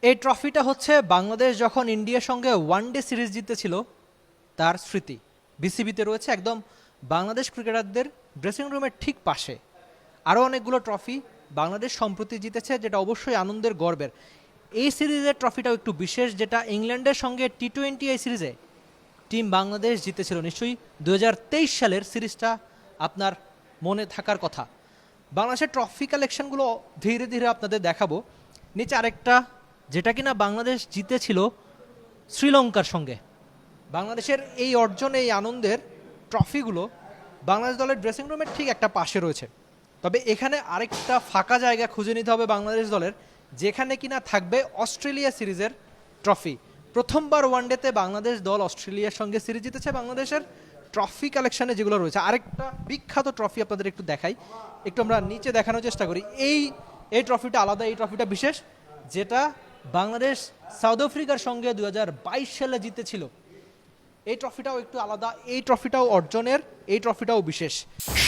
এই ট্রফিটা হচ্ছে বাংলাদেশ যখন ইন্ডিয়ার সঙ্গে ওয়ানডে সিরিজ জিতেছিল তার স্মৃতি। বিসিবিতে রয়েছে একদম বাংলাদেশ ক্রিকেটারদের ড্রেসিং রুমের ঠিক পাশে। আরও অনেকগুলো ট্রফি বাংলাদেশ সম্প্রতি জিতেছে, যেটা অবশ্যই আনন্দের গর্বের। এই সিরিজের ট্রফিটাও একটু বিশেষ, যেটা ইংল্যান্ডের সঙ্গে টি-20 এই সিরিজে টিম বাংলাদেশ জিতেছিল। নিশ্চয়ই 2023 সালের সিরিজটা আপনার মনে থাকার কথা। বাংলাদেশের ট্রফি কালেকশনগুলো ধীরে ধীরে আপনাদের দেখাবো। নিচে আরেকটা, যেটা কিনা বাংলাদেশ জিতেছিল শ্রীলঙ্কার সঙ্গে। বাংলাদেশের এই অর্জন, এই আনন্দের ট্রফিগুলো বাংলাদেশ দলের ড্রেসিং রুমের ঠিক একটা পাশে রয়েছে। তবে এখানে আরেকটা ফাঁকা জায়গা খুঁজে নিতে হবে বাংলাদেশ দলের, যেখানে কিনা থাকবে অস্ট্রেলিয়া সিরিজের ট্রফি। প্রথমবার ওয়ানডেতে বাংলাদেশ দল অস্ট্রেলিয়ার সঙ্গে সিরিজ জিতেছে। বাংলাদেশের ট্রফি কালেকশনে যেগুলো রয়েছে, আরেকটা বিখ্যাত ট্রফি আপনাদের একটু দেখাই, একটু আমরা নিচে দেখানোর চেষ্টা করি। এই ট্রফিটা আলাদা, এই ট্রফিটা বিশেষ, যেটা বাংলাদেশ সাউথ আফ্রিকার সঙ্গে 2022 সালে জিতেছিল। এই ট্রফিটাও একটু আলাদা, এই ট্রফিটাও অর্জনের, এই ট্রফিটাও বিশেষ।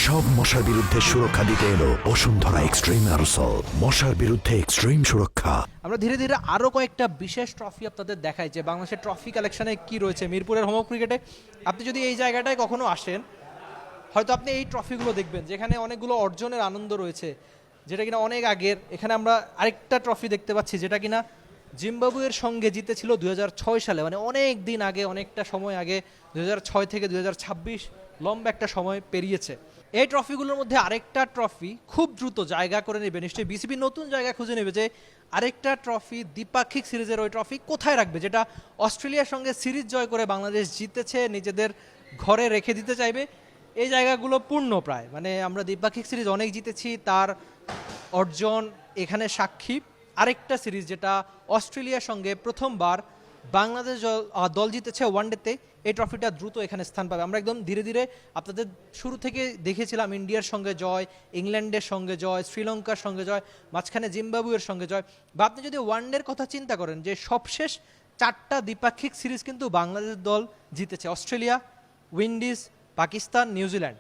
সব মশার বিরুদ্ধে সুরক্ষা দিতে এলো বসুন্ধরা এক্সট্রিম অ্যারোসল, মশার বিরুদ্ধে এক্সট্রিম সুরক্ষা। আমরা ধীরে ধীরে আরও কয়েকটা বিশেষ ট্রফি আপনাদের দেখাই যে বাংলাদেশের ট্রফি কালেকশনে কি রয়েছে। মিরপুরের হোম ক্রিকেটে আপনি যদি এই জায়গাটায় কখনো আসেন, হয়তো আপনি এই ট্রফিগুলো দেখবেন, যেখানে অনেকগুলো অর্জনের আনন্দ রয়েছে, যেটা কিনা অনেক আগের। এখানে আমরা আরেকটা ট্রফি দেখতে পাচ্ছি, যেটা কিনা জিম্বাবুয়ের সঙ্গে জিতেছিল 2006 সালে, মানে অনেক দিন আগে, অনেকটা সময় আগে। 2006 থেকে 2026 লম্বা একটা সময় পেরিয়েছে। এই ট্রফিগুলোর মধ্যে আরেকটা ট্রফি খুব দ্রুত জায়গা করে নেবে, নিশ্চয়ই বিসিবি নতুন জায়গা খুঁজে নেবে যে আরেকটা ট্রফি, দ্বিপাক্ষিক সিরিজের ওই ট্রফি কোথায় রাখবে, যেটা অস্ট্রেলিয়ার সঙ্গে সিরিজ জয় করে বাংলাদেশ জিতেছে, নিজেদের ঘরে রেখে দিতে চাইবে। এই জায়গাগুলো পূর্ণ প্রায়, মানে আমরা দ্বিপাক্ষিক সিরিজ অনেক জিতেছি, তার অর্জন এখানে সাক্ষী। আরেকটা সিরিজ যেটা অস্ট্রেলিয়ার সঙ্গে প্রথমবার বাংলাদেশ দল জিতেছে ওয়ানডেতে, এই ট্রফিটা দ্রুত এখানে স্থান পাবে। আমরা একদম ধীরে ধীরে আপনাদের শুরু থেকে দেখেছিলাম ইন্ডিয়ার সঙ্গে জয়, ইংল্যান্ডের সঙ্গে জয়, শ্রীলঙ্কার সঙ্গে জয়, মাঝখানে জিম্বাবুয়ের সঙ্গে জয়। বা আপনি যদি ওয়ানডের কথা চিন্তা করেন, যে সবশেষ 4টা দ্বিপাক্ষিক সিরিজ কিন্তু বাংলাদেশ দল জিতেছে, অস্ট্রেলিয়া, উইন্ডিজ, পাকিস্তান, নিউজিল্যান্ড।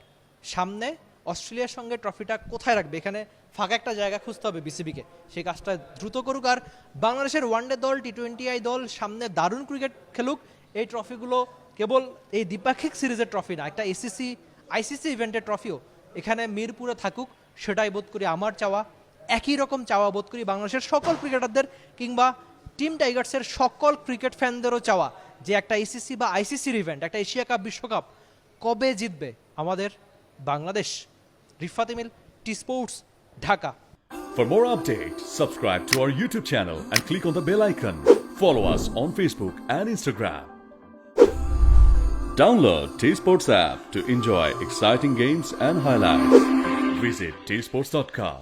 সামনে অস্ট্রেলিয়ার সঙ্গে ট্রফিটা কোথায় রাখবে, এখানে ফাঁকা একটা জায়গা খুঁজতে হবে বিসিবিকে। সেই কাজটা দ্রুত করুক। আর বাংলাদেশের ওয়ানডে দল, টি-20 দল সামনে দারুণ ক্রিকেট খেলুক। এই ট্রফিগুলো কেবল এই দ্বিপাক্ষিক সিরিজের ট্রফি না, একটা আইসিসি ইভেন্টের ট্রফিও এখানে মিরপুরে থাকুক, সেটাই বোধ করি আমার চাওয়া। একই রকম চাওয়া বোধ করি বাংলাদেশের সকল ক্রিকেটারদের, কিংবা টিম টাইগার্সের সকল ক্রিকেট ফ্যানদেরও চাওয়া, যে একটা এসিসি বা আইসিসির ইভেন্ট, একটা এশিয়া কাপ, বিশ্বকাপ কবে জিতবে আমাদের Bangladesh. Rifat Emil, T Sports, Dhaka. For more updates, subscribe to our YouTube channel and click on the bell icon. Follow us on Facebook and Instagram. Download T Sports app to enjoy exciting games and highlights. Visit tsports.com.